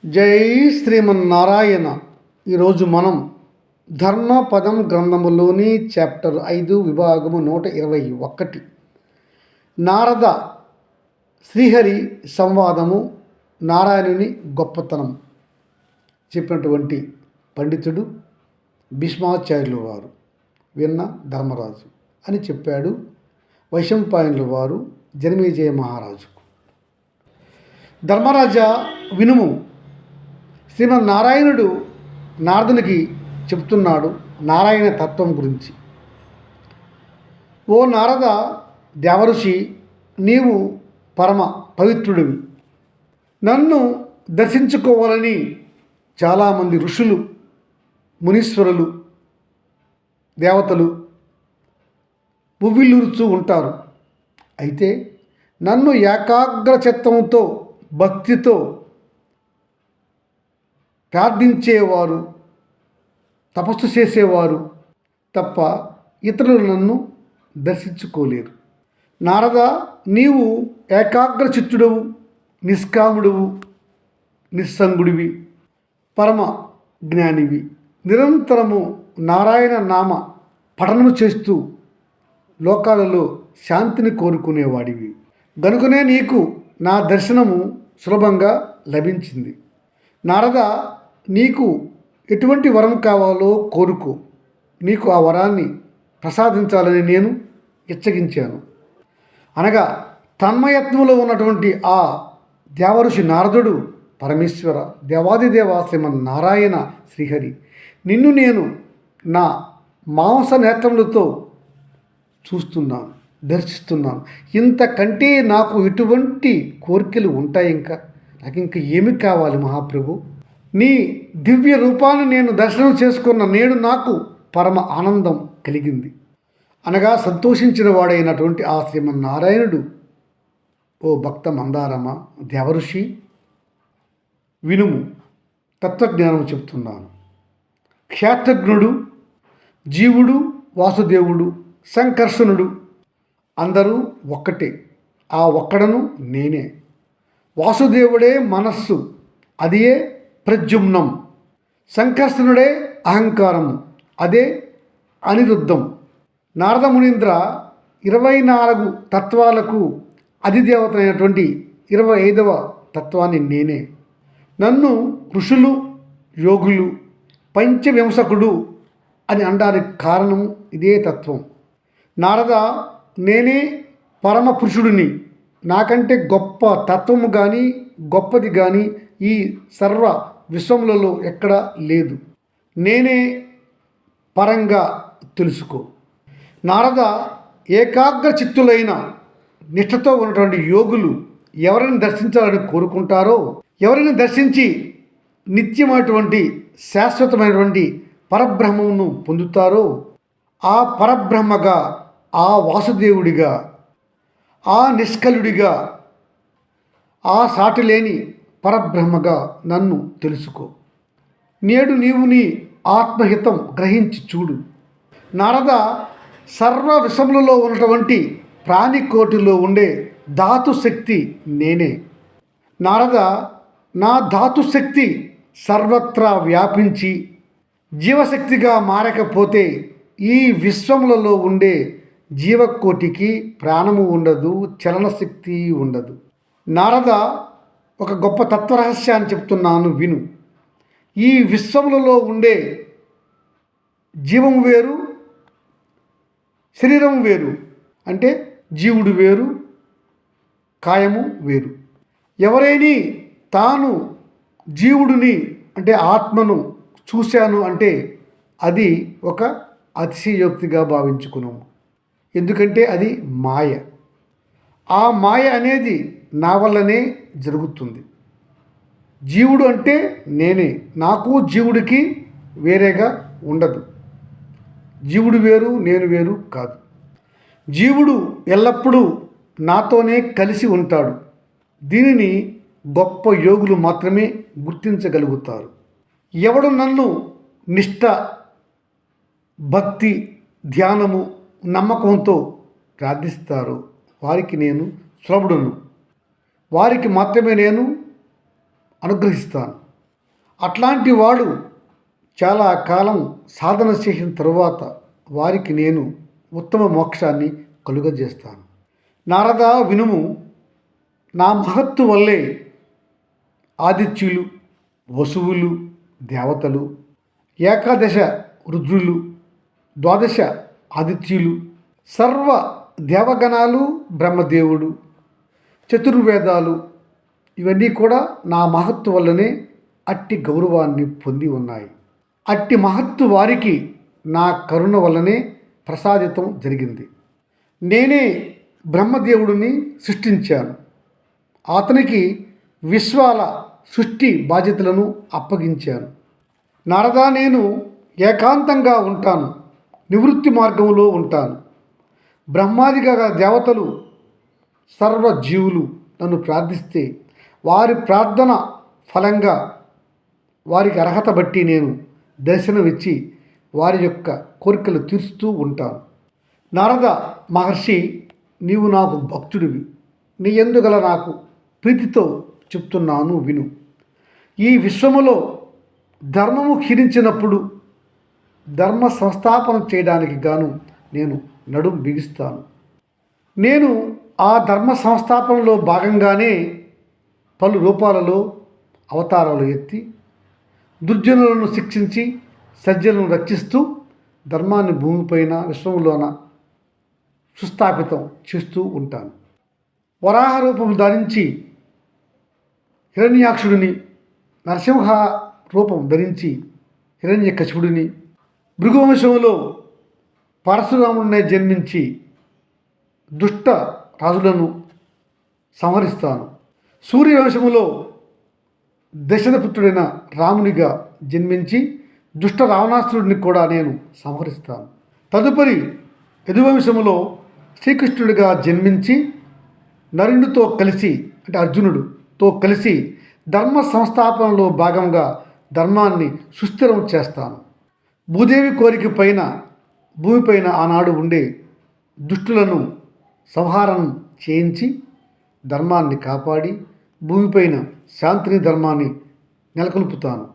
జై శ్రీమన్నారాయణ. ఈరోజు మనం ధర్మపదం గ్రంథములోని చాప్టర్ 5 విభాగము 121 నారద శ్రీహరి సంవాదము నారాయణుని గొప్పతనం చెప్పినటువంటి పండితుడు భీష్మాచార్యుల వారు విన్న ధర్మరాజు అని చెప్పాడు వైశంపాయనుల వారు జనమేజయ మహారాజుకు. ధర్మరాజా వినుము, శ్రీమన్నారాయణుడు నారదునికి చెబుతున్నాడు నారాయణ తత్వం గురించి. ఓ నారద దేవఋషి, నీవు పరమ పవిత్రుడివి. నన్ను దర్శించుకోవాలని చాలామంది ఋషులు, మునీశ్వరులు, దేవతలు ఉవ్విళ్ళూరుచూ ఉంటారు. అయితే నన్ను ఏకాగ్ర చిత్తంతో భక్తితో ప్రార్థించేవారు, తపస్సు చేసేవారు తప్ప ఇతరులు నన్ను దర్శించుకోలేరు. నారద, నీవు ఏకాగ్ర చిత్తుడవు, నిష్కాముడువు, నిస్సంగుడివి, పరమ జ్ఞానివి. నిరంతరము నారాయణ నామ పఠనము చేస్తూ లోకాలలో శాంతిని కోరుకునేవాడివి. గనుకనే నీకు నా దర్శనము సులభంగా లభించింది. నారద, నీకు ఎటువంటి వరం కావాలో కోరుకో, నీకు ఆ వరాన్ని ప్రసాదించాలని నేను ఇచ్చగించాను. అనగా తన్మయత్నంలో ఉన్నటువంటి ఆ దేవఋషి నారదుడు, పరమేశ్వర దేవాదిదేవ శ్రీమన్నారాయణ శ్రీహరి, నిన్ను నేను నా మాంస నేత్రములతో చూస్తున్నాను, దర్శిస్తున్నాను. ఇంతకంటే నాకు ఎటువంటి కోరికలు ఉంటాయి? నాకు ఇంకా ఏమి కావాలి మహాప్రభు? నీ దివ్య రూపాన్ని నేను దర్శనం చేసుకున్న నేడు నాకు పరమ ఆనందం కలిగింది అనగా సంతోషించిన వాడైనటువంటి ఆ శ్రీమన్నారాయణుడు, ఓ భక్త మందారమ దేవఋషి వినుము, తత్వజ్ఞానం చెప్తున్నాను. క్షేత్రజ్ఞుడు, జీవుడు, వాసుదేవుడు, సంకర్షణుడు అందరూ ఒక్కటే. ఆ ఒక్కడను నేనే. వాసుదేవుడే మనస్సు, అదియే ప్రద్యుమ్నం. సంకర్షణుడే అహంకారము, అదే అనిరుద్ధం. నారద మునీంద్ర, 24 తత్వాలకు అధిదేవత అయినటువంటి 25వ తత్వాన్ని నేనే. నన్ను ఋషులు, యోగులు, పంచవింశకుడు అని అనడానికి కారణం ఇదే తత్వం. నారద, నేనే పరమ పురుషుడిని. నాకంటే గొప్ప తత్వము కానీ గొప్పది కానీ ఈ సర్వ విశ్వములలో ఎక్కడా లేదు. నేనే పరంగా తెలుసుకో. నారద, ఏకాగ్ర చిత్తులైన నిష్ఠతో ఉన్నటువంటి యోగులు ఎవరిని దర్శించాలని కోరుకుంటారో, ఎవరిని దర్శించి నిత్యమైనటువంటి శాశ్వతమైనటువంటి పరబ్రహ్మమును పొందుతారో, ఆ పరబ్రహ్మగా, ఆ వాసుదేవుడిగా, ఆ నిష్కలుడిగా, ఆ సాటిలేని పరబ్రహ్మగా నన్ను తెలుసుకో. నేడు నీవు నీ ఆత్మహితం గ్రహించి చూడు. నారద, సర్వ విషములలో ఉన్నటువంటి ప్రాణికోటిలో ఉండే ధాతుశక్తి నేనే. నారద, నా ధాతుశక్తి సర్వత్రా వ్యాపించి జీవశక్తిగా మారకపోతే ఈ విశ్వములలో ఉండే జీవకోటికి ప్రాణము ఉండదు, చలనశక్తి ఉండదు. నారద, ఒక గొప్ప తత్వరహస్యాన్ని చెప్తున్నాను విను. ఈ విశ్వములలో ఉండే జీవం వేరు, శరీరం వేరు. అంటే జీవుడు వేరు, కాయము వేరు. ఎవరైనా తాను జీవుడిని అంటే ఆత్మను చూశాను అంటే అది ఒక అతిశయోక్తిగా భావించుకున్నాము. ఎందుకంటే అది మాయ. ఆ మాయ అనేది నా వల్లనే జరుగుతుంది. జీవుడు అంటే నేనే. నాకు జీవుడికి వేరేగా ఉండదు. జీవుడు వేరు, నేను వేరు కాదు. జీవుడు ఎల్లప్పుడూ నాతోనే కలిసి ఉంటాడు. దీనిని గొప్ప యోగులు మాత్రమే గుర్తించగలుగుతారు. ఎవడు నన్ను నిష్ఠ, భక్తి, ధ్యానము, నమ్మకంతో ప్రార్థిస్తారో వారికి నేను సులభుడును. వారికి మాత్రమే నేను అనుగ్రహిస్తాను. అట్లాంటి వాడు చాలా కాలం సాధన చేసిన తరువాత వారికి నేను ఉత్తమ మోక్షాన్ని కలుగజేస్తాను. నారద వినుము, నా మహత్తు వల్లే ఆదిత్యులు, వసువులు, దేవతలు, ఏకాదశ రుద్రులు, ద్వాదశ ఆదిత్యులు, సర్వ దేవగణాలు, బ్రహ్మదేవుడు, చతుర్వేదాలు ఇవన్నీ కూడా నా మహత్తు వల్లనే అట్టి గౌరవాన్ని పొంది ఉన్నాయి. అట్టి మహత్తు వారికి నా కరుణ వల్లనే ప్రసాదితం జరిగింది. నేనే బ్రహ్మదేవుడిని సృష్టించాను. అతనికి విశ్వాల సృష్టి బాధ్యతలను అప్పగించాను. నారదా, నేను ఏకాంతంగా ఉంటాను, నివృత్తి మార్గంలో ఉంటాను. బ్రహ్మాదిగా దేవతలు, సర్వజీవులు నన్ను ప్రార్థిస్తే వారి ప్రార్థన ఫలంగా వారికి అర్హత బట్టి నేను దర్శనమిచ్చి వారి యొక్క కోరికలు తీరుస్తూ ఉంటాను. నారద మహర్షి, నీవు నాకు భక్తుడివి. నీ యందు గల నాకు ప్రీతితో చెప్తున్నాను విను. ఈ విశ్వములో ధర్మము క్షీణించినప్పుడు ధర్మ సంస్థాపన చేయడానికి గాను నేను నడుం బిగిస్తాను. నేను ఆ ధర్మ సంస్థాపనలో భాగంగానే పలు రూపాలలో అవతారాలు ఎత్తి దుర్జనులను శిక్షించి సజ్జలను రక్షిస్తూ ధర్మాన్ని భూమిపైన విశ్వంలోన సుస్థాపితం చేస్తూ ఉంటాను. వరాహ రూపం ధరించి హిరణ్యాక్షుడిని, నరసింహ రూపం ధరించి హిరణ్యకశిపుడిని, భృగువంశంలో పరశురాముడినే జన్మించి దుష్ట రాజులను సంహరిస్తాను. సూర్యవంశములో దశరథపుత్రుడైన రామునిగా జన్మించి దుష్ట రావణాసురుడిని కూడా నేను సంహరిస్తాను. తదుపరి యదువంశములో శ్రీకృష్ణుడిగా జన్మించి నరునితో కలిసి, అంటే అర్జునుడుతో కలిసి ధర్మ సంస్థాపనలో భాగంగా ధర్మాన్ని సుస్థిరం చేస్తాను. భూదేవి కోరిక పైన భూమిపైన ఆనాడు ఉండే దుష్టులను సంహారం చేయించి ధర్మాన్ని కాపాడి భూమిపైన శాంతిని, ధర్మాన్ని నెలకొల్పుతాను.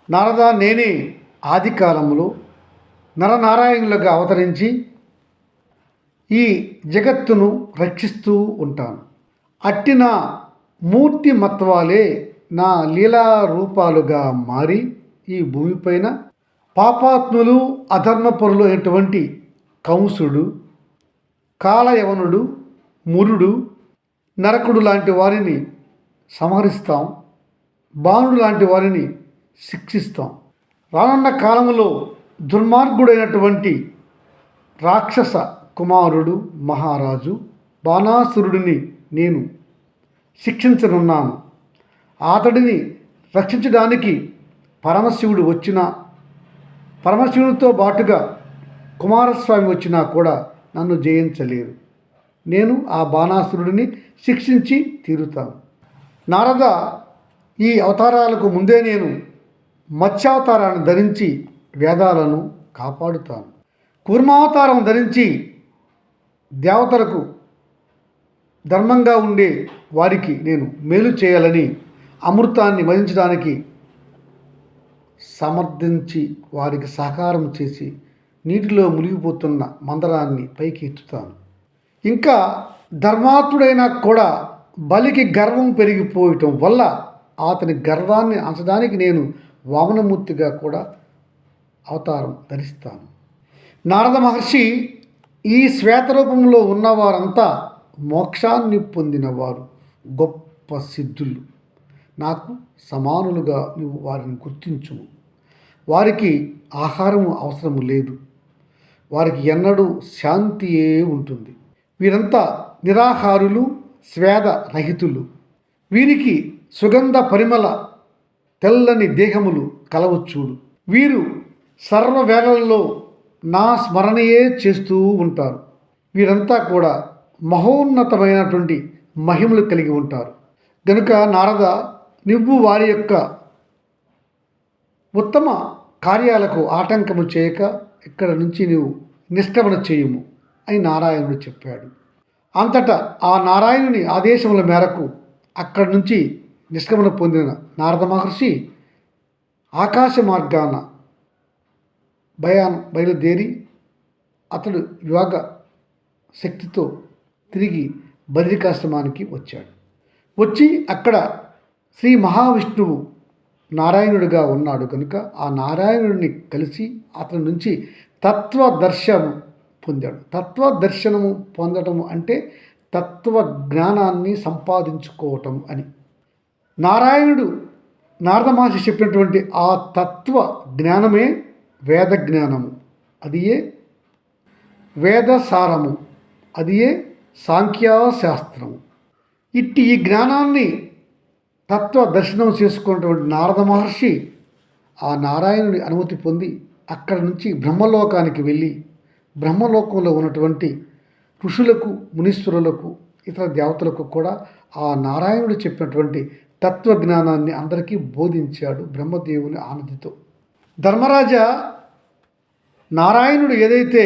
నారద, నేనే ఆది కాలంలో నరనారాయణులుగా అవతరించి ఈ జగత్తును రక్షిస్తూ ఉంటాను. అట్టి నా మూర్తి మత్వాలే నా లీలా రూపాలుగా మారి ఈ భూమిపైన పాపాత్ములు, అధర్మపరులు అయినటువంటి కంసుడు, కాలయవనుడు, మురుడు, నరకుడు లాంటి వారిని సంహరిస్తాం. బాణుడు లాంటి వారిని శిక్షిస్తాం. రానున్న కాలంలో దుర్మార్గుడైనటువంటి రాక్షస కుమారుడు మహారాజు బాణాసురుడిని నేను శిక్షించనున్నాను. అతడిని రక్షించడానికి పరమశివుడు వచ్చినా, పరమశివునితో బాటుగా కుమారస్వామి వచ్చినా కూడా నన్ను జయించలేరు. నేను ఆ బాణాసురుడిని శిక్షించి తీరుతాను. నారద, ఈ అవతారాలకు ముందే నేను మత్స్యావతారాన్ని ధరించి వేదాలను కాపాడుతాను. కూర్మావతారం ధరించి దేవతలకు ధర్మంగా ఉండే వారికి నేను మేలు చేయాలని అమృతాన్ని మదించడానికి సమర్థించి వారికి సహకారం చేసి నీటిలో మునిగిపోతున్న మందరాన్ని పైకి ఎత్తుతాను. ఇంకా ధర్మాత్ముడైనా కూడా బలికి గర్వం పెరిగిపోయటం వల్ల అతని గర్వాన్ని అంచడానికి నేను వామనమూర్తిగా కూడా అవతారం ధరిస్తాను. నారద మహర్షి, ఈ శ్వేతరూపంలో ఉన్నవారంతా మోక్షాన్ని పొందినవారు, గొప్ప సిద్ధులు. నాకు సమానులుగా నువ్వు వారిని గుర్తించుము. వారికి ఆహారము అవసరము లేదు. వారికి ఎన్నడూ శాంతియే ఉంటుంది. వీరంతా నిరాహారులు, స్వేద రహితులు. వీరికి సుగంధ పరిమళ తెల్లని దేహములు కలవచ్చూడు. వీరు సర్వవేళల్లో నా స్మరణయే చేస్తూ ఉంటారు. వీరంతా కూడా మహోన్నతమైనటువంటి మహిమలు కలిగి ఉంటారు. కనుక నారద, నువ్వు వారి యొక్క ఉత్తమ కార్యాలకు ఆటంకము చేయక ఇక్కడ నుంచి నువ్వు నిష్క్రమణ చేయుము అని నారాయణుడు చెప్పాడు. అంతటా ఆ నారాయణుని ఆదేశముల మేరకు అక్కడి నుంచి నిష్క్రమణ పొందిన నారద మహర్షి ఆకాశ మార్గాన బయలుదేరి అతడు యోగ శక్తితో తిరిగి బద్రికాశ్రమానికి వచ్చాడు. వచ్చి అక్కడ శ్రీ మహావిష్ణువు నారాయణుడిగా ఉన్నాడు కనుక ఆ నారాయణుడిని కలిసి అతని నుంచి తత్వదర్శనం పొందాడు. తత్వదర్శనము పొందటము అంటే తత్వ జ్ఞానాన్ని సంపాదించుకోవటం అని. నారాయణుడు నారద మహర్షి చెప్పినటువంటి ఆ తత్వ జ్ఞానమే వేద జ్ఞానము, అది ఏ వేదసారము, అది ఏ సాంఖ్యశాస్త్రము. ఇట్టి ఈ జ్ఞానాన్ని తత్వ దర్శనం చేసుకున్నటువంటి నారద మహర్షి ఆ నారాయణుడి అనుమతి పొంది అక్కడి నుంచి బ్రహ్మలోకానికి వెళ్ళి బ్రహ్మలోకంలో ఉన్నటువంటి ఋషులకు, మునీశ్వరులకు, ఇతర దేవతలకు కూడా ఆ నారాయణుడు చెప్పినటువంటి తత్వజ్ఞానాన్ని అందరికీ బోధించాడు బ్రహ్మదేవుని ఆనతితో. ధర్మరాజా, నారాయణుడు ఏదైతే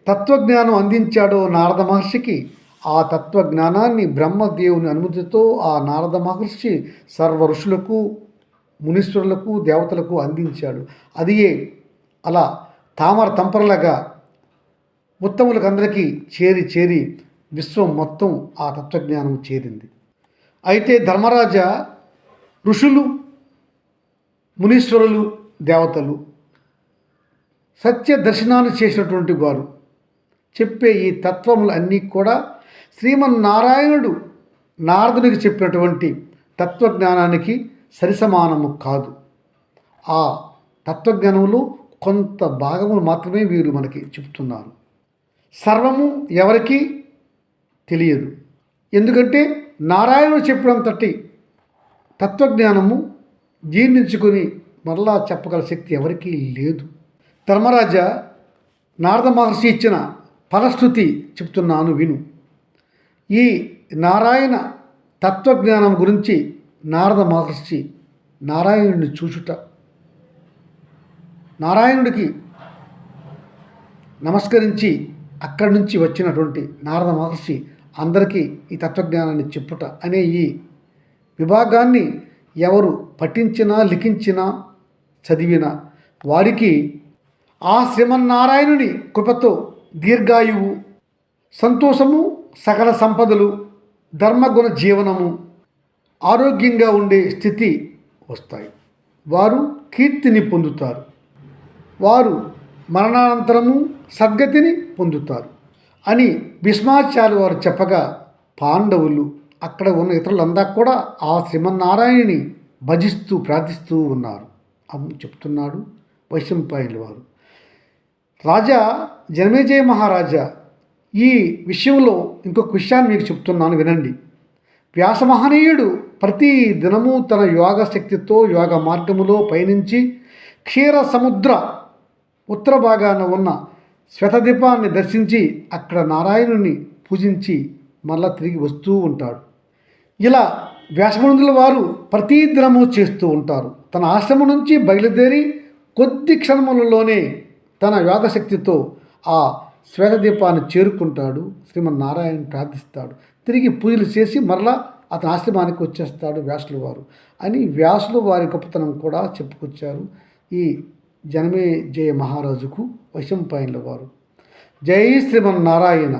తత్వజ్ఞానం అందించాడో నారద మహర్షికి, ఆ తత్వజ్ఞానాన్ని బ్రహ్మదేవుని అనుమతితో ఆ నారద మహర్షి సర్వ ఋషులకు, మునీశ్వరులకు, దేవతలకు అందించాడు. అదియే అలా తామర తంపరలాగా ఉత్తములకు అందరికీ చేరి విశ్వం మొత్తం ఆ తత్వజ్ఞానం చేరింది. అయితే ధర్మరాజా, ఋషులు, మునీశ్వరులు, దేవతలు సత్య దర్శనాన్ని చేసినటువంటి వారు చెప్పే ఈ తత్వములు అన్నీ కూడా శ్రీమన్నారాయణుడు నారదునికి చెప్పినటువంటి తత్వజ్ఞానానికి సరిసమానము కాదు. ఆ తత్వజ్ఞానంలో కొంత భాగములు మాత్రమే వీరు మనకి చెప్తున్నారు. సర్వము ఎవరికీ తెలియదు. ఎందుకంటే నారాయణుడు చెప్పినంతటి తత్వజ్ఞానము జీర్ణించుకొని మరలా చెప్పగల శక్తి ఎవరికీ లేదు. ధర్మరాజా, నారద మహర్షి ఇచ్చిన ఫలశ్రుతి చెప్తున్నాను విను. ఈ నారాయణ తత్వజ్ఞానం గురించి నారద మహర్షి నారాయణుడిని చూచుట, నారాయణుడికి నమస్కరించి అక్కడి నుంచి వచ్చినటువంటి నారద మహర్షి అందరికీ ఈ తత్వజ్ఞానాన్ని చెప్పుట అనే ఈ విభాగాన్ని ఎవరు పఠించినా, లిఖించినా, చదివినా వారికి ఆ శ్రీమన్నారాయణుని కృపతో దీర్ఘాయువు, సంతోషము, సకల సంపదలు, ధర్మగుణ జీవనము, ఆరోగ్యంగా ఉండే స్థితి వస్తాయి. వారు కీర్తిని పొందుతారు. వారు మరణానంతరము సద్గతిని పొందుతారు అని భీష్మాచార్యులు వారు చెప్పగా పాండవులు, అక్కడ ఉన్న ఇతరులంతా కూడా ఆ శ్రీమన్నారాయణుని భజిస్తూ ప్రార్థిస్తూ ఉన్నారు అని చెప్తున్నాడు వైశంపాయనుల వారు. రాజా జనమేజయ మహారాజా, ఈ విషయంలో ఇంకొక విషయాన్ని మీకు చెప్తున్నాను వినండి. వ్యాస మహనీయుడు ప్రతి దినము తన యోగ శక్తితో యోగ మార్గములో పయనించి క్షీర సముద్ర ఉత్తర భాగాన ఉన్న శ్వేతదీపాన్ని దర్శించి అక్కడ నారాయణుని పూజించి మళ్ళా తిరిగి వస్తూ ఉంటాడు. ఇలా వ్యాసమునుల వారు ప్రతి దినము చేస్తూ ఉంటారు. తన ఆశ్రమం నుంచి బయలుదేరి కొద్ది క్షణములలోనే తన యోగశక్తితో ఆ శ్వేతదీపాన్ని చేరుకుంటాడు. శ్రీమన్నారాయణ ప్రార్థిస్తాడు. తిరిగి పూజలు చేసి మరలా అతని ఆశ్రమానికి వచ్చేస్తాడు వ్యాసుల వారు అని వ్యాసులు వారి గొప్పతనం కూడా చెప్పుకొచ్చారు ఈ జనమేజయ మహారాజుకు వైశంపాయనుల వారు. జై శ్రీమన్నారాయణ.